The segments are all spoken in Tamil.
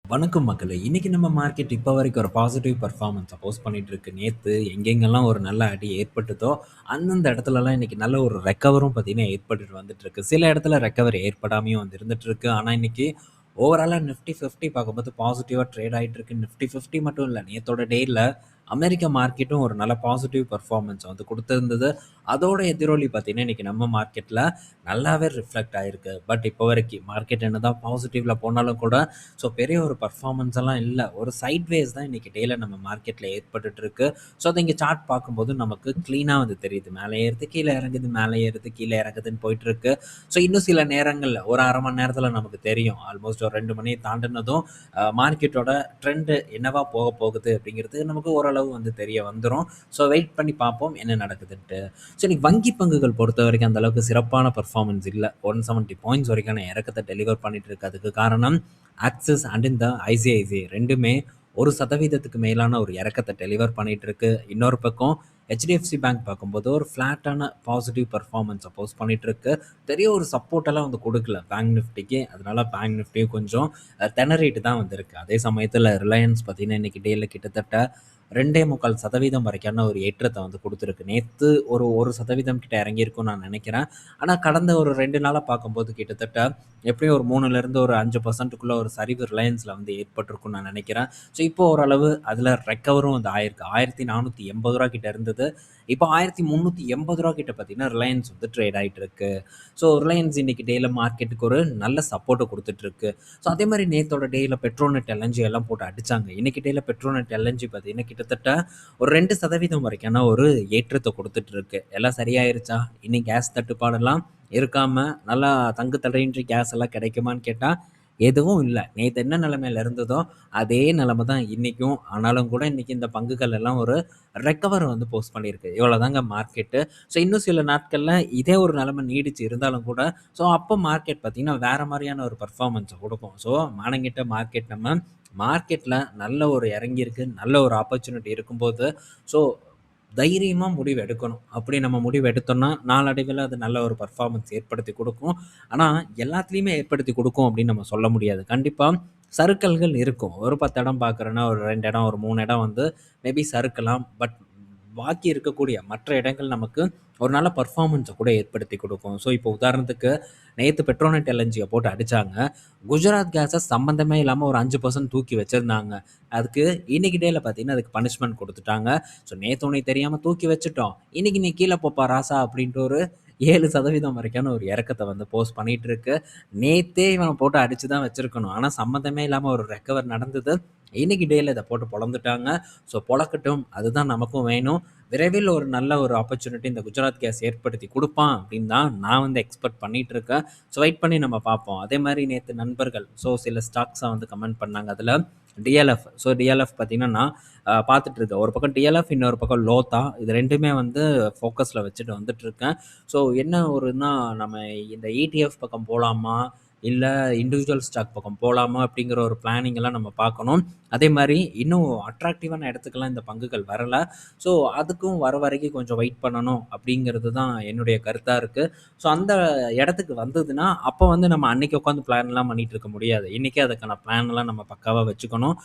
வணக்கம் மக்களே! இன்னைக்கு நம்ம மார்க்கெட் இப்ப வரைக்கும் ஒரு பாசிட்டிவ் பெர்ஃபார்மன்ஸ போஸ்ட் பண்ணிட்டு இருக்கு. நேத்து எங்கெங்கெல்லாம் ஒரு நல்ல அடி ஏற்பட்டுதோ, அந்தந்த இடத்துலலாம் இன்னைக்கு நல்ல ஒரு ரெக்கவரும் பார்த்தீங்கன்னா, ஏற்பட்டுட்டு வந்துட்டு இருக்கு. சில இடத்துல ரெக்கவரி ஏற்படாமயும் வந்து இருந்துட்டு இருக்கு. ஆனா, இன்னைக்கு ஓவராலா நிஃப்டி 50 பார்க்கும்போது பாசிட்டிவா ட்ரேட் ஆயிட்டு இருக்கு. நிஃப்டி 50 மட்டும் இல்ல. நேத்தோட டேல அமெரிக்க மார்க்கெட்டும் ஒரு நல்ல பாசிட்டிவ் பெர்ஃபார்மன்ஸ வந்து குடுத்திருந்தது. அதோட எதிரொலி பார்த்தீங்கன்னா, இன்னைக்கு நம்ம மார்க்கெட்ல நல்லாவே ரிஃப்ளெக்ட் ஆயிருக்கு. பட் இப்போ வரைக்கும் மார்க்கெட் என்னதான் பாசிட்டிவ்ல போனாலும் கூட பெரிய ஒரு பெர்ஃபார்மன்ஸ் எல்லாம் இல்ல. ஒரு சைட்வேஸ் தான் இன்னைக்கு டேல நம்ம மார்க்கெட்ல ஏற்பட்டுட்டு இருக்கு. அத இங்க சார்ட் பார்க்கும்போது நமக்கு கிளீனா வந்து தெரியுது. மேலே ஏறுது, கீழ இறங்குது, மேலே ஏறுது, கீழ இறங்குதுன்னு போயிட்டு இருக்கு. இன்னும் சில நேரங்கள்ல ஒரு 1/2 மணி நேரத்துல நமக்கு தெரியும். ஆல்மோஸ்ட் ஒரு 2 மணி தாண்டுனதும் மார்க்கெட்டோட ட்ரெண்ட் என்னவா போக போகுது அப்படிங்கிறது நமக்கு ஓரளவு வந்து தெரிய வந்துரும். வெயிட் பண்ணி பார்ப்போம் என்ன நடக்குதுன்ட்டு. இன்னைக்கு வங்கி பங்குகள் பொறுத்தவரைக்கும் அந்த அளவுக்கு சிறப்பான பெர்ஃபார்மன்ஸ் இல்ல. 170 பாயிண்ட்ஸ் வரைக்கான இறக்கத்த டெலிவர் பண்ணிட்டு இருக்கு. அதுக்கு காரணம் ஆக்சிஸ் அண்ட் இந்த ஐசிஐசிஐ 2மே 1% மேலான ஒரு இறக்கத்த டெலிவர் பண்ணிட்டு இருக்கு. இன்னொரு பக்கம் ஹெச்டிஎஃப்சி பேங்க் பார்க்கும்போது ஒரு ஃப்ளாட்டான பாசிட்டிவ் பெர்ஃபார்மன்ஸை போஸ்ட் பண்ணிட்டு இருக்கு. பெரிய ஒரு சப்போர்ட் எல்லாம் வந்து கொடுக்கல பேங்க் நிஃப்டிக்கு. அதனால பேங்க் நிஃப்டியும் கொஞ்சம் திணறிட்டு தான் வந்திருக்கு. அதே சமயத்தில் ரிலையன்ஸ் பார்த்தீங்கன்னா இன்னைக்கு டேல கிட்டத்தட்ட 2.25% வரைக்கான ஒரு ஏற்றத்தை வந்து கொடுத்துருக்கு. நேற்று ஒரு 1% கிட்ட இறங்கியிருக்கும்னு நான் நினைக்கிறேன். ஆனால் கடந்த ஒரு 2 நாளாக பார்க்கும்போது கிட்டத்தட்ட எப்படியும் ஒரு 3லேருந்து ஒரு 5%க்குள்ள ஒரு சரிவு ரிலையன்ஸில் வந்து ஏற்பட்டிருக்கும்னு நான் நினைக்கிறேன். இப்போ ஓரளவு அதில் ரெக்கவரும் வந்து ஆயிருக்கு. ரூ. 1480 கிட்ட இருந்தது. இப்போ ரூ. 1380 கிட்ட பார்த்தீங்கன்னா ரிலையன்ஸ் வந்து ட்ரேட் ஆயிட்டு இருக்கு. ரிலையன்ஸ் இன்னைக்கு டேல மார்க்கெட்டுக்கு ஒரு நல்ல சப்போர்ட்டை கொடுத்துட்டு இருக்கு. அதே மாதிரி நேத்தோட டேல பெட்ரோநெட் எல்என்ஜி எல்லாம் போட்டு அடிச்சாங்க. இன்னைக்கு டேல பெட்ரோநெட் எல்என்ஜி பார்த்தீங்கன்னா கிட்டத்தட்ட ஒரு 2% வரைக்கான ஒரு ஏற்றத்தை கொடுத்துட்டு இருக்கு. எல்லாம் சரியாயிருச்சா? இனி கேஸ் தட்டுப்பாடெல்லாம் இருக்காம நல்லா தங்கு தடையின்றி கேஸ் எல்லாம் கிடைக்குமான்னு கேட்டா எதுவும் இல்ல. நேத்து என்ன நிலைமையில இருந்ததோ, அதே நிலைமை தான் இன்னைக்கும். ஆனாலும் கூட இன்னைக்கு இந்த பங்குகள் எல்லாம் ஒரு ரெக்கவர் வந்து போஸ்ட் பண்ணியிருக்கு. இவ்வளோதாங்க மார்க்கெட்டு. இன்னும் சில நாட்கள்ல இதே ஒரு நிலைமை நீடிச்சு இருந்தாலும் கூட, அப்போ மார்க்கெட் பார்த்தீங்கன்னா, வேற மாரியான ஒரு பெர்ஃபார்மன்ஸ குடுக்கும். மானங்கெட்ட மார்க்கெட் நம்ம மார்க்கெட்ல நல்ல ஒரு இறங்கியிருக்கு. நல்ல ஒரு ஆப்பர்ச்சுனிட்டி இருக்கும்போது, ஸோ தைரியமா முடிவு எடுக்கணும். அப்படி நம்ம முடிவு எடுத்தோம்னா, நாளடைவில அது நல்ல ஒரு பெர்ஃபார்மன்ஸ் ஏற்படுத்தி குடுக்கும். ஆனா, எல்லாத்துலயுமே ஏற்படுத்தி குடுக்கும் அப்படின்னு நம்ம சொல்ல முடியாது. கண்டிப்பா சறுக்கல்கள் இருக்கும். ஒரு 10 இடம் பார்க்குறோன்னா, ஒரு 2 இடம், ஒரு 3 இடம் வந்து மேபி சறுக்கலாம். பட் பாக்கி இருக்கக்கூடிய மற்ற இடங்கள் நமக்கு ஒரு நல்ல பெர்ஃபார்மன்ஸ கூட ஏற்படுத்தி குடுக்கும். இப்போ உதாரணத்துக்கு நேத்து பெட்ரோநெட் எல்என்ஜிய போட்டு அடிச்சாங்க. குஜராத் கேஸ சம்மந்தமே இல்லாம ஒரு 5% தூக்கி வச்சிருந்தாங்க. அதுக்கு இன்னைக்கு டேல பார்த்தீங்கன்னா, அதுக்கு பனிஷ்மென்ட் குடுத்துட்டாங்க. நேத்து உனக்கு தெரியாம தூக்கி வச்சுட்டோம். இன்னைக்கு நீ கீழ போப்பா ராசா அப்படின்ட்டு ஒரு 7% வரைக்கான ஒரு இறக்கத்த வந்து போஸ்ட் பண்ணிட்டு இருக்கு. நேத்தே இவன போட்டு அடிச்சு தான் வச்சிருக்கணும். ஆனா சம்மந்தமே இல்லாம ஒரு ரெக்கவர் நடந்தது. இன்னைக்கு டேல இத போட்டு பொளந்துட்டாங்க. பொளக்கட்டும். அதுதான் நமக்கும் வேணும். விரைவில் ஒரு நல்ல ஒரு ஆப்பர்ச்சுனிட்டி இந்த குஜராத் கேஸ் ஏற்படுத்தி குடுப்பான் அப்படின்னு தான் நான் வந்து எக்ஸ்பெக்ட் பண்ணிட்டு இருக்கேன். வெயிட் பண்ணி நம்ம பார்ப்போம். அதே மாரி நேத்து நண்பர்கள் சில ஸ்டாக்ஸ வந்து கமெண்ட் பண்ணாங்க. அதுல டிஎல்எஃப். டிஎல்எஃப் பார்த்தீங்கன்னா, நான் பார்த்துட்டு இருக்கேன். ஒரு பக்கம் டிஎல்எஃப், இன்னொரு பக்கம் லோத்தா. இது 2மே வந்து ஃபோக்கஸ்ல வச்சுட்டு வந்துட்டு இருக்கேன். என்ன ஒருன்னா, நம்ம இந்த இடிஎஃப் பக்கம் போலாமா? இல்ல இண்டிவிஜுவல் ஸ்டாக் பக்கம் போலாமா? அப்படிங்கிற ஒரு பிளானிங் எல்லாம் நம்ம பார்க்கணும். அதே மாரி இன்னும் அட்ராக்டிவான இடத்துக்கெல்லாம் இந்த பங்குகள் வரல. அதுக்கும் வர வரைக்கும் கொஞ்சம் வெயிட் பண்ணணும் அப்படிங்கிறது தான் என்னுடைய கருத்தா இருக்கு. அந்த இடத்துக்கு வந்ததுன்னா, அப்போ வந்து நம்ம அன்னைக்கு உட்காந்து பிளான்லாம் பண்ணிட்டு இருக்க முடியாது. இன்னைக்கே அதுக்கான பிளான்லாம் நம்ம பக்காவா வச்சுக்கணும்.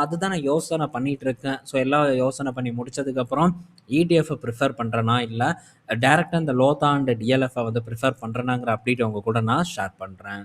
அதுதான் நான் யோசனை பண்ணிட்டு இருக்கேன். எல்லாம் யோசனை பண்ணி முடிச்சதுக்கப்புறம் இடிஎஃப் பிரிஃபர் பண்றேனா, இல்ல டைரக்ட்டா இந்த லோத்தா அண்ட் டிஎல்எஃப் வந்து பிரிஃபர் பண்றேனாங்கிற அப்டேட் உங்க கூட நான் ஷேர் பண்றேன்.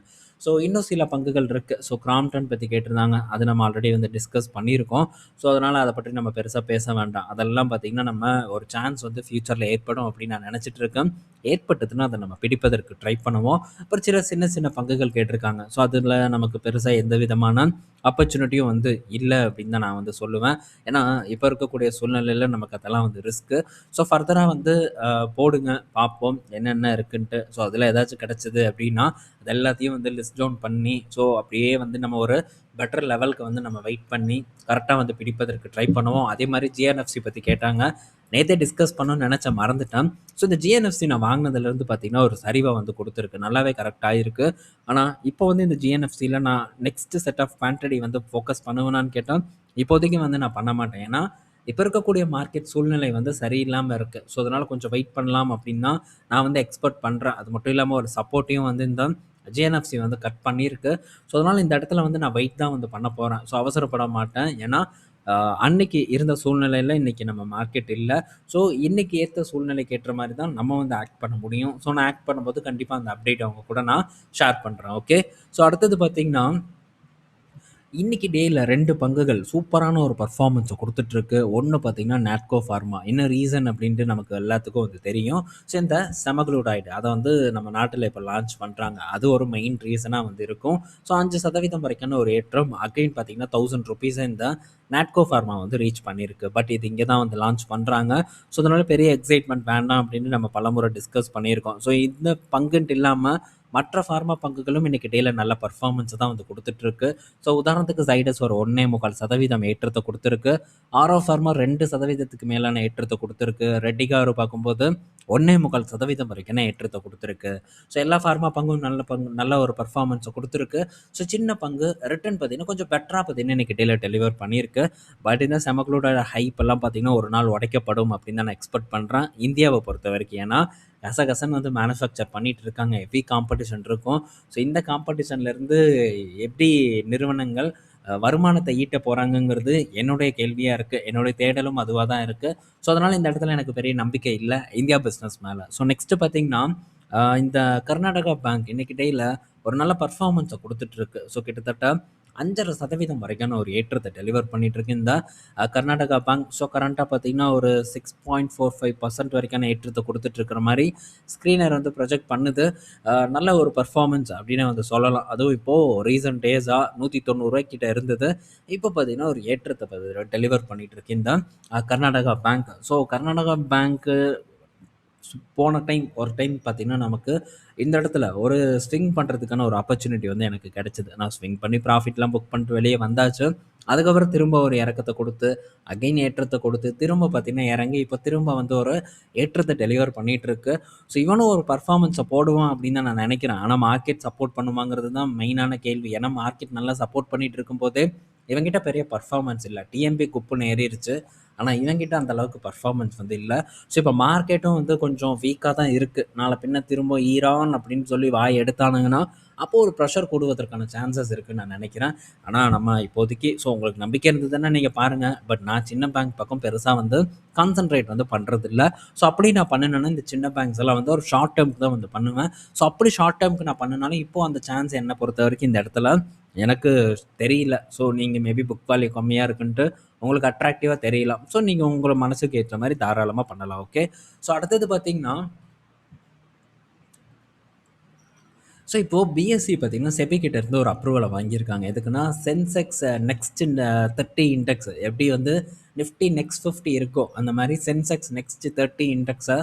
இன்னும் சில பங்குகள் இருக்கு. கிராம்ப்டன் பத்தி கேட்டிருந்தாங்க. அது நம்ம ஆல்ரெடி வந்து டிஸ்கஸ் பண்ணியிருக்கோம். அதனால அத பற்றி நம்ம பெருசா பேச வேண்டாம். அதெல்லாம் பார்த்தீங்கன்னா, நம்ம ஒரு சான்ஸ் வந்து ஃபியூச்சர்ல ஏற்படும் அப்படின்னு நான் நெனச்சிட்டு இருக்கேன். ஏற்பட்டதுன்னா அத நம்ம பிடிப்பதற்கு ட்ரை பண்ணுவோம். அப்புறம் சில சின்ன சின்ன பங்குகள் கேட்டிருக்காங்க. அதுல நமக்கு பெருசா எந்த விதமான ஆப்பர்ச்சுனிட்டியும் வந்து இல்ல அப்படின்னு தான் நான் வந்து சொல்லுவேன். ஏன்னா, இப்ப இருக்கக்கூடிய சூழ்நிலையில நமக்கு அதெல்லாம் வந்து ரிஸ்க்கு. ஃபர்தரா வந்து போடுங்க பார்ப்போம் என்னென்ன இருக்குன்ட்டு. அதில ஏதாச்சும் கிடைச்சது அப்படின்னா, அது எல்லாத்தையும் வந்து லிஸ்ட் டவுன் பண்ணி, அப்படியே வந்து நம்ம ஒரு பெட்டர் லெவலுக்கு வந்து நம்ம வெயிட் பண்ணி, கரெக்ட்டா வந்து பிடிப்பதற்கு ட்ரை பண்ணுவோம். அதே மாரி ஜிஎன்எஃப்சி பத்தி கேட்டாங்க. நேத்தே டிஸ்கஸ் பண்ணணும்னு நெனச்சேன் மறந்துட்டேன். இந்த ஜிஎன்எஃப்சி நான் வாங்குனதுலேருந்து பார்த்தீங்கன்னா, ஒரு சரிவ வந்து குடுத்துருக்கு. நல்லாவே கரெக்ட் ஆயிருக்கு. ஆனா, இப்போ வந்து இந்த ஜிஎன்எஃப்சில நான் நெக்ஸ்ட் செட் ஆஃப் குவான்டிட்டி வந்து ஃபோக்கஸ் பண்ணுவேனான்னு கேட்டா, இப்போதைக்கு வந்து நான் பண்ண மாட்டேன். ஏன்னா, இப்ப இருக்கக்கூடிய மார்க்கெட் சூழ்நிலை வந்து சரியில்லாம இருக்கு. அதனால கொஞ்சம் வெயிட் பண்ணலாம் அப்படின்னு தான் நான் வந்து எக்ஸ்பெக்ட் பண்றேன். அது மட்டும் இல்லாம ஒரு சப்போர்ட்டையும் வந்து இந்த ஜிஎன்எஃப்சி வந்து கட் பண்ணியிருக்கு. ஸோ அதனால் இந்த இடத்துல வந்து நான் வெயிட் தான் வந்து பண்ண போகிறேன். ஸோ அவசரப்பட மாட்டேன். ஏன்னா அன்னைக்கு இருந்த சூழ்நிலையில் இன்னைக்கு நம்ம மார்க்கெட் இல்லை. ஸோ இன்னைக்கு ஏற்ற சூழ்நிலைக்கு ஏற்ற மாதிரி தான் நம்ம வந்து ஆக்ட் பண்ண முடியும். ஸோ நான் ஆக்ட் பண்ணும்போது கண்டிப்பாக அந்த அப்டேட் அவங்க கூட நான் ஷேர் பண்ணுறேன். ஓகே. ஸோ அடுத்தது பார்த்தீங்கன்னா இன்னைக்கு டேயில் 2 பங்குகள் சூப்பரான ஒரு பர்ஃபார்மன்ஸை கொடுத்துட்ருக்கு. ஒன்று பார்த்தீங்கன்னா நாட்கோ ஃபார்மா. என்ன ரீசன் அப்படின்ட்டு நமக்கு எல்லாத்துக்கும் வந்து தெரியும். ஸோ இந்த செமக்ளூடைடு அதை வந்து நம்ம நாட்டில் இப்போ லான்ச் பண்ணுறாங்க. அது ஒரு மெயின் ரீசனாக வந்து இருக்கும். ஸோ 5% வரைக்கான ஒரு ஏற்றம் அகைன் பார்த்தீங்கன்னா ₹1000 இந்த நாட்கோ ஃபார்மா வந்து ரீச் பண்ணியிருக்கு. பட் இது இங்கே தான் வந்து லான்ச் பண்ணுறாங்க. ஸோ அதனால பெரிய எக்ஸைட்மெண்ட் வேண்டாம் அப்படின்னு நம்ம பலமுறை டிஸ்கஸ் பண்ணியிருக்கோம். ஸோ இந்த பங்குன்ட்டு இல்லாமல் மற்ற ஃபார்மா பங்குகளும் இன்னைக்கு டேல நல்ல பர்ஃபார்மன்ஸ் தான் வந்து கொடுத்துட்ருக்கு. ஸோ உதாரணத்துக்கு ஜைடஸ் ஒரு 1.25% ஏற்றத்தை கொடுத்துருக்கு. ஆரோ ஃபார்மா 2%க்கு மேலான ஏற்றத்தை கொடுத்துருக்கு. ரெட்டிகாரு பார்க்கும்போது 1.25% வரைக்கும் ஏற்றத்தை கொடுத்துருக்கு. ஸோ எல்லா ஃபார்மா பங்கும் நல்ல ஒரு பர்ஃபார்மன்ஸை கொடுத்துருக்கு. ஸோ சின்ன பங்கு ரிட்டர்ன் பார்த்தீங்கன்னா கொஞ்சம் பெட்டராக பார்த்தீங்கன்னா இன்னைக்கு டேல டெலிவர் பண்ணியிருக்கு. பட் இந்த செமக்ளோட ஹைப் எல்லாம் பார்த்தீங்கன்னா ஒரு நாள் உடைக்கப்படும் அப்படின்னு தான் நான் எக்ஸ்பெக்ட் பண்ணுறேன் இந்தியாவை பொறுத்த வரைக்கும். ஏன்னா கசகசன்னு வந்து மேனுஃபேக்சர் பண்ணிட்டு இருக்காங்க. ஹெவி காம்படிஷன் இருக்கும். ஸோ இந்த காம்படிஷன்லேருந்து எப்படி நிறுவனங்கள் வருமானத்தை ஈட்ட போகிறாங்கங்கிறது என்னுடைய கேள்வியாக இருக்குது. என்னுடைய தேடலும் அதுவாக தான் இருக்குது. ஸோ அதனால் இந்த இடத்துல எனக்கு பெரிய நம்பிக்கை இல்லை இந்தியா பிஸ்னஸ் மேலே. ஸோ நெக்ஸ்ட்டு பார்த்தீங்கன்னா இந்த கர்நாடகா பேங்க் இன்னைக்கு டேயில் ஒரு நல்ல பர்ஃபார்மன்ஸை கொடுத்துட்ருக்கு. ஸோ கிட்டத்தட்ட 5.5% வரைக்கான ஒரு ஏற்றத்தை டெலிவர் பண்ணிகிட்ருக்கு இந்த கர்நாடகா பேங்க். ஸோ கரண்ட்டாக பார்த்தீங்கன்னா ஒரு 6.45% வரைக்கான ஏற்றத்தை கொடுத்துட்ருக்கிற மாதிரி ஸ்க்ரீனர் வந்து ப்ரொஜெக்ட் பண்ணுது. நல்ல ஒரு பர்ஃபார்மன்ஸ் அப்படின்னு வந்து சொல்லலாம். அதுவும் இப்போது ரீசன்ட் டேஸாக ₹190 கிட்ட இருந்தது. இப்போ பார்த்தீங்கன்னா ஒரு ஏற்றத்தை டெலிவர் பண்ணிகிட்ருக்கு இந்த கர்நாடகா பேங்க். ஸோ கர்நாடகா பேங்க்கு போன டைம் ஒரு டைம் பார்த்தீங்கன்னா நமக்கு இந்த இடத்துல ஒரு ஸ்விங் பண்ணுறதுக்கான ஒரு ஆப்பர்ச்சுனிட்டி வந்து எனக்கு கிடைச்சிது. நான் ஸ்விங் பண்ணி ப்ராஃபிட்லாம் புக் பண்ணிட்டு வெளியே வந்தாச்சு. அதுக்கப்புறம் திரும்ப ஒரு இறக்கத்தை கொடுத்து அகைன் ஏற்றத்தை கொடுத்து திரும்ப பார்த்தீங்கன்னா இறங்கி இப்போ திரும்ப வந்து ஒரு ஏற்றத்தை டெலிவர் பண்ணிகிட்ருக்கு. ஸோ இவனும் ஒரு பர்ஃபார்மன்ஸை போடுவான் அப்படின்னு தான் நான் நினைக்கிறேன். ஆனால் மார்க்கெட் சப்போர்ட் பண்ணுவாங்கிறது தான் மெயினான கேள்வி. ஏன்னா மார்க்கெட் நல்லா சப்போர்ட் பண்ணிகிட்டு இருக்கும்போதே இவங்கிட்ட பெரிய பர்ஃபார்மன்ஸ் இல்லை. டிஎம்பி குப்புன்னு ஏறிடுச்சு. ஆனால் இவங்கிட்ட அந்த அளவுக்கு பர்ஃபார்மன்ஸ் வந்து இல்லை. ஸோ இப்போ மார்க்கெட்டும் வந்து கொஞ்சம் வீக்காக தான் இருக்குது. நாளை பின்ன திரும்ப ஈரான் அப்படின்னு சொல்லி வாய் எடுத்தானுங்கன்னா அப்போது ஒரு ப்ரெஷர் கூடுவதற்கான சான்சஸ் இருக்குதுன்னு நான் நினைக்கிறேன். ஆனால் நம்ம இப்போதைக்கு ஸோ உங்களுக்கு நம்பிக்கை இருந்ததுன்னா நீங்கள் பாருங்கள். பட் நான் சின்ன பேங்க் பக்கம் பெருசாக வந்து கான்சன்ட்ரேட் வந்து பண்ணுறதில்ல. ஸோ அப்படி நான் பண்ணினேன்னா இந்த சின்ன பேங்க்ஸ் எல்லாம் வந்து ஒரு ஷார்ட் டேர்முக்கு தான் வந்து பண்ணுவேன். ஸோ அப்படி ஷார்ட் டேர்முக்கு நான் பண்ணினாலும் இப்போது அந்த சான்ஸ் என்னை பொறுத்த வரைக்கும் இந்த இடத்துல எனக்கு தெரியல. ஸோ நீங்கள் மேபி புக் வேல்யூ கம்மியாக இருக்குன்ட்டு உங்களுக்கு அட்ராக்டிவாக தெரியலாம். ஸோ நீங்கள் உங்களை மனசுக்கு ஏற்ற மாதிரி தாராளமாக பண்ணலாம். ஓகே. ஸோ அடுத்தது பார்த்தீங்கன்னா ஸோ இப்போது பிஎஸ்சி பார்த்தீங்கன்னா செபி கிட்ட இருந்து ஒரு அப்ரூவலை வாங்கியிருக்காங்க. எதுக்குன்னா சென்செக்ஸ் நெக்ஸ்ட் 30 இண்டெக்ஸ் எப்படி வந்து நிஃப்டி நெக்ஸ்ட் 50 இருக்கோ அந்த மாதிரி சென்செக்ஸ் நெக்ஸ்ட் 30 இண்டெக்ஸை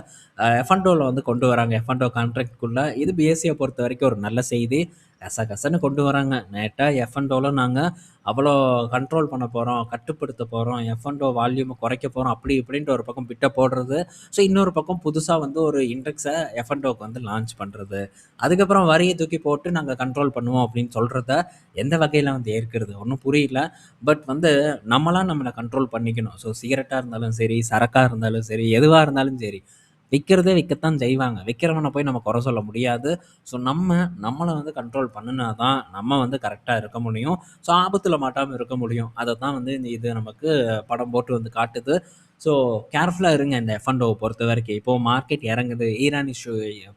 எஃப்என்டோவில் வந்து கொண்டு வராங்க. எஃப்என்டோ கான்ட்ராக்ட்குள்ளே இது பிஎஸ்சியை பொறுத்த வரைக்கும் ஒரு நல்ல செய்தி. கசகசன்னு கொண்டு வராங்க. நேட்டாக எஃப்என்டோவில் நாங்கள் அவ்வளோ கண்ட்ரோல் பண்ண போகிறோம், கட்டுப்படுத்த போகிறோம், எஃப்என்டோ வால்யூமை குறைக்க போகிறோம் அப்படி இப்படின்ட்டு ஒரு பக்கம் பிட்ட போடுறது. ஸோ இன்னொரு பக்கம் புதுசாக வந்து ஒரு இண்டெக்ஸை எஃப்என்டோக்கு வந்து லான்ச் பண்ணுறது. அதுக்கப்புறம் வரியை தூக்கி போட்டு நாங்கள் கண்ட்ரோல் பண்ணுவோம் அப்படின்னு சொல்கிறத எந்த வகையில் வந்து ஏற்கிறது ஒன்றும் புரியல. பட் வந்து நம்மளாம் நம்மளை கண்ட்ரோல் பண்ணிக்கணும். ஸோ சிகரெட்டாக இருந்தாலும் சரி, சரக்காக இருந்தாலும் சரி, எதுவாக இருந்தாலும் சரி, விற்கிறதே விற்கத்தான் செய்வாங்க. விற்கிறவனை போய் நம்ம குறை சொல்ல முடியாது. ஸோ நம்மளை வந்து கண்ட்ரோல் பண்ணினா தான் நம்ம வந்து கரெக்டாக இருக்க முடியும். ஸோ ஆபத்தில் மாட்டாமல் இருக்க முடியும். அதை தான் வந்து இது நமக்கு படம் போட்டு வந்து காட்டுது. ஸோ கேர்ஃபுல்லாக இருங்க இந்த எஃப்என்டோவை பொறுத்த வரைக்கும். இப்போது மார்க்கெட் இறங்குது, ஈரான் இஷ்யூ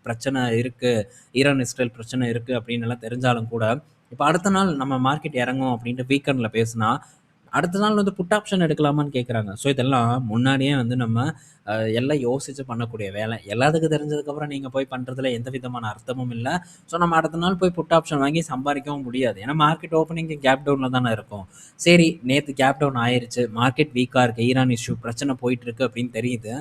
பிரச்சனை இருக்குது, ஈரான் இஸ்ரேல் பிரச்சனை இருக்குது அப்படின்னு எல்லாம் தெரிஞ்சாலும் கூட இப்போ அடுத்த நாள் நம்ம மார்க்கெட் இறங்கும் அப்படின்ட்டு வீக்கெண்டில் பேசுனா அடுத்த நாள் வந்து புட் ஆப்ஷன் எடுக்கலாமான்னு கேட்குறாங்க. ஸோ இதெல்லாம் முன்னாடியே வந்து நம்ம எல்லாம் யோசித்து பண்ணக்கூடிய வேலை. எல்லாத்துக்கும் தெரிஞ்சதுக்கப்புறம் நீங்கள் போய் பண்ணுறதுல எந்த விதமான அர்த்தமும் இல்லை. ஸோ நம்ம அடுத்த நாள் போய் புட் ஆப்ஷன் வாங்கி சம்பாதிக்கவும் முடியாது. ஏன்னா மார்க்கெட் ஓப்பனிங்கு கேப் டவுனில் தானே இருக்கும். சரி நேற்று கேப் டவுன் ஆயிடுச்சு, மார்க்கெட் வீக்காக இருக்குது, ஈரான் இஷ்யூ பிரச்சனை போயிட்டுருக்கு அப்படின்னு தெரியுது.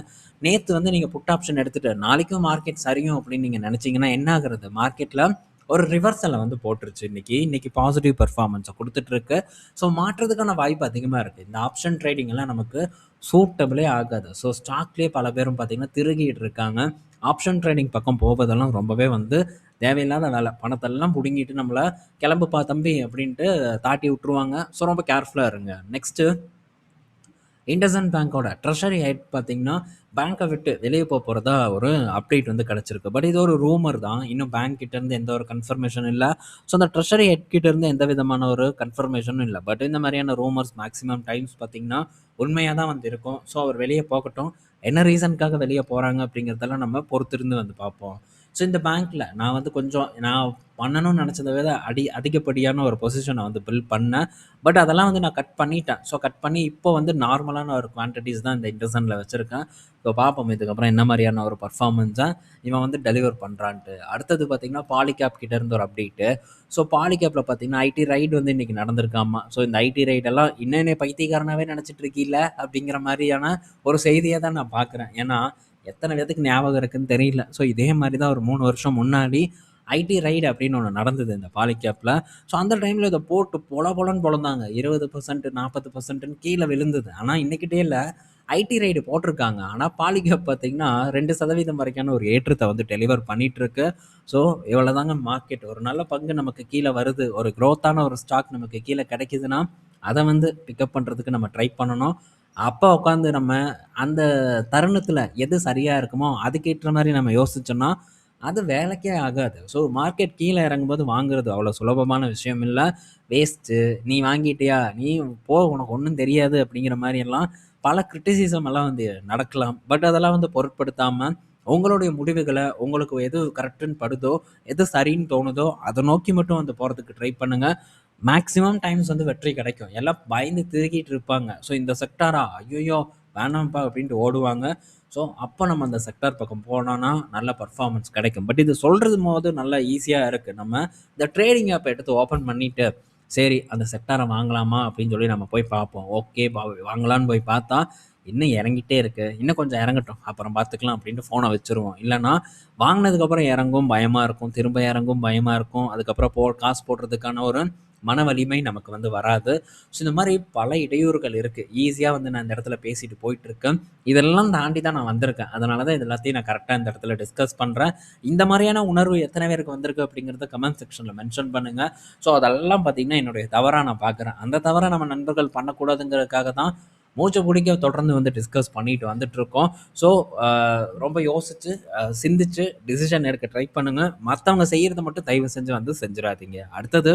நேற்று வந்து நீங்கள் புட் ஆப்ஷன் எடுத்துகிட்டு நாளைக்கும் மார்க்கெட் சரியும் அப்படின்னு நீங்கள் நினச்சிங்கன்னா என்ன ஆகுறது? மார்க்கெட்டில் ஒரு ரிவர்சலை வந்து போட்டுருச்சு. இன்னைக்கு பாசிட்டிவ் பர்ஃபார்மன்ஸை கொடுத்துட்ருக்கு. ஸோ மாற்றுறதுக்கான வாய்ப்பு அதிகமாக இருக்குது. இந்த ஆப்ஷன் ட்ரேடிங் எல்லாம் நமக்கு சூட்டபிளே ஆகாது. ஸோ ஸ்டாக்லேயே பல பேரும் பார்த்திங்கன்னா திருகிட்டு இருக்காங்க. ஆப்ஷன் ட்ரேடிங் பக்கம் போவதெல்லாம் ரொம்பவே வந்து தேவையில்லாத வேலை. பணத்தெல்லாம் பிடுங்கிட்டு நம்மளை கிளம்புப்பா தம்பி அப்படின்ட்டு தாட்டி விட்டுருவாங்க. ஸோ ரொம்ப கேர்ஃபுல்லாக இருங்க. நெக்ஸ்ட்டு IndusInd பேங்கோட ட்ரெஷரி ஹெட் பார்த்தீங்கன்னா, பேங்க்க விட்டு வெளிய போறதா ஒரு அப்டேட் வந்து கிடைச்சிருக்கு. பட் இது ஒரு ரூமர் தான். இன்னும் பேங்க் கிட்ட இருந்து எந்த ஒரு கன்ஃபர்மேஷன் இல்ல. ஸோ அந்த ட்ரெஷரி ஹெட் கிட்ட இருந்து எந்த விதமான ஒரு கன்ஃபர்மேஷனும் இல்ல. பட் இந்த மாரியான ரூமர்ஸ் மேக்ஸிமம் டைம்ஸ் பார்த்தீங்கன்னா, உண்மையா தான் வந்து இருக்கும். ஸோ அவர் வெளிய போகட்டும். என்ன ரீசனுக்காக வெளிய போறாங்க அப்படிங்கிறதெல்லாம் நம்ம பொறுத்திருந்து வந்து பார்ப்போம். ஸோ இந்த பேங்க்ல நான் வந்து கொஞ்சம் நான் பண்ணணும்னு நெனச்சத விட அதிகப்படியான ஒரு பொசிஷன வந்து பில்ட் பண்ணேன். பட் அதெல்லாம் வந்து நான் கட் பண்ணிட்டேன். ஸோ கட் பண்ணி இப்போ வந்து நார்மலான ஒரு குவான்டிட்டீஸ் தான் இந்த IndusIndல வச்சிருக்கேன். ஸோ பார்ப்போம் இதுக்கப்புறம் என்ன மாரியான ஒரு பெர்ஃபார்மன்ஸ இவன் வந்து டெலிவர் பண்றான்ட்டு. அடுத்தது பார்த்தீங்கன்னா, பாலிகேப் கிட்ட இருந்து ஒரு அப்டேட்டு. ஸோ பாலிகேப்ல பார்த்தீங்கன்னா, ஐடி ரைட் வந்து இன்னைக்கு நடந்திருக்காமா. ஸோ இந்த ஐடி ரைடெல்லாம் இன்னும் என்னைய பைத்தியக்காரனாவே நெனச்சிட்டு இருக்கீல்ல? அப்படிங்கிற மாரியான ஒரு செய்தியா தான் நான் பார்க்குறேன். ஏன்னா, எத்தன பேத்துக்கு ஞாபகம் இருக்குன்னு தெரியல. ஸோ இதே மாரி தான் ஒரு 3 வருஷம் முன்னாடி ஐடி ரைடு அப்படின்னு ஒண்ணு நடந்தது இந்த பாலிகேப்ல. ஸோ அந்த டைம்ல இத போட்டு பொல பொலன்னு பொளந்தாங்க. 20% 40%ன்னு கீழ விழுந்தது. ஆனா இன்னைக்கு டேல ஐடி ரைடு போட்டிருக்காங்க. ஆனா பாலிகேப் பார்த்தீங்கன்னா 2% வரைக்கான ஒரு ஏற்றத்த வந்து டெலிவர் பண்ணிட்டு இருக்கு. ஸோ இவ்வளவுதாங்க மார்க்கெட். ஒரு நல்ல பங்கு நமக்கு கீழ வருது. ஒரு குரோத்தான ஒரு ஸ்டாக் நமக்கு கீழ கிடைக்குதுன்னா, அத வந்து பிக்கப் பண்றதுக்கு நம்ம ட்ரை பண்ணணும். அப்ப உட்காந்து நம்ம அந்த தருணத்துல எது சரியா இருக்குமோ, அதுக்கேற்ற மாரி நம்ம யோசிச்சோம்னா, அது வேலைக்கே ஆகாது. ஸோ மார்க்கெட் கீழ இறங்கும்போது வாங்குறது அவ்வளோ சுலபமான விஷயம் இல்ல. வேஸ்ட்டு. நீ வாங்கிட்டியா? நீ போ உனக்கு ஒண்ணும் தெரியாது அப்படிங்கிற மாரியெல்லாம் பல கிரிட்டிசிசம் எல்லாம் வந்து நடக்கலாம். பட் அதெல்லாம் வந்து பொருட்படுத்தாம, உங்களுடைய முடிவுகள உங்களுக்கு எது கரெக்ட்டுன்னு படுதோ, எது சரின்னு தோணுதோ, அத நோக்கி மட்டும் வந்து போறதுக்கு ட்ரை பண்ணுங்க. மேக்ஸிமம் டைம்ஸ் வந்து வெற்றி கிடைக்கும். எல்லாம் பயந்து திரிகிட்டு இருப்பாங்க. ஸோ இந்த செக்டாரா? ஐய்யய்யோ! வேணாம்ப்பா அப்படின்ட்டு ஓடுவாங்க. ஸோ அப்ப நம்ம அந்த செக்டார் பக்கம் போனோம்னா, நல்ல பெர்ஃபார்மன்ஸ் கிடைக்கும். பட் இது சொல்றதும்போது நல்லா ஈஸியா இருக்கு. நம்ம இந்த ட்ரேடிங் ஆப் எடுத்து ஓப்பன் பண்ணிட்டு, சரி அந்த செக்டார வாங்கலாமா அப்படின்னு சொல்லி நம்ம போய் பார்ப்போம். ஓகே வாங்கலான்னு போய் பார்த்தா, இன்னும் இறங்கிட்டே இருக்கு. இன்னும் கொஞ்சம் இறங்கட்டும். அப்புறம் பார்த்துக்கலாம் அப்படின்ட்டு ஃபோன வச்சுருவோம். இல்லன்னா, வாங்குனதுக்கப்புறம் இறங்கும் பயமா இருக்கும். திரும்ப இறங்கும் பயமா இருக்கும். அதுக்கப்புறம் காசு போடுறதுக்கான ஒரு மன வலிமை நமக்கு வந்து வராது. ஸோ இந்த மாரி பல இடையூறுகள் இருக்கு. ஈஸியா வந்து நான் இந்த இடத்துல பேசிட்டு போயிட்டுருக்கேன். இதெல்லாம் தாண்டி தான் நான் வந்திருக்கேன். அதனால தான் இது எல்லாத்தையும் நான் கரெக்ட்டா இந்த இடத்துல டிஸ்கஸ் பண்றேன். இந்த மாரியான உணர்வு எத்தன பேருக்கு வந்திருக்கு அப்படிங்கிறத கமெண்ட் செக்ஷன்ல மென்ஷன் பண்ணுங்க. ஸோ அதெல்லாம் பார்த்தீங்கன்னா, என்னுடைய தவறா நான் பார்க்குறேன். அந்த தவற நம்ம நண்பர்கள் பண்ணக்கூடாதுங்கிறதுக்காக தான் மூச்ச புடிக்க தொடர்ந்து வந்து டிஸ்கஸ் பண்ணிட்டு வந்துட்டுருக்கோம். ஸோ அ ரொம்ப யோசிச்சு, சிந்திச்சு டிசிஷன் எடுக்க ட்ரை பண்ணுங்க. மத்தவங்க செய்யறத மட்டும் தயவு செஞ்சு வந்து செஞ்சுறாதீங்க. அடுத்தது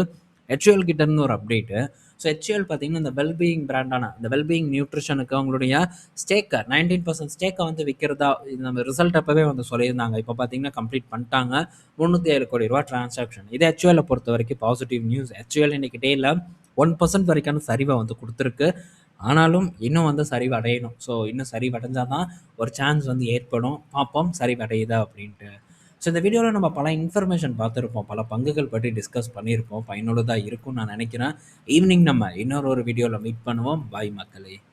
HUL கிட்ட இருந்து ஒரு அப்டேட்டு. ஸோ HUL பார்த்தீங்கன்னா, இந்த வெல்பீயிங் பிராண்டான இந்த வெல்பீயிங் நியூட்ரிஷனுக்கு அவங்களுடைய ஸ்டேக்க 19% ஸ்டேக்க வந்து விக்கிறதா இது நம்ம ரிசல்ட் அப்பவே வந்து சொல்லியிருந்தாங்க. இப்ப பார்த்தீங்கன்னா, கம்ப்ளீட் பண்ணிட்டாங்க. ரூ. 307 கோடி டிரான்சாக்ஷன். இது HUL பொறுத்தவரைக்கும் பாசிட்டிவ் நியூஸ். HUL இன்னைக்கு டேல 1% வரைக்கான சரிவ வந்து குடுத்திருக்கு. ஆனாலும் இன்னும் வந்து சரிவு அடையணும். ஸோ இன்னும் சரிவடைஞ்சா தான் ஒரு சான்ஸ் வந்து ஏற்படும். பார்ப்போம் சரிவடையுதா அப்படின்ட்டு. ஸோ இந்த வீடியோல நம்ம பல இன்ஃபர்மேஷன் பார்த்திருப்போம். பல பங்குகள் பற்றி டிஸ்கஸ் பண்ணியிருப்போம். பயனுள்ளதா இருக்கும்னு நான் நினைக்கிறேன். ஈவினிங் நம்ம இன்னொரு வீடியோல மீட் பண்ணுவோம். பாய் மக்களே!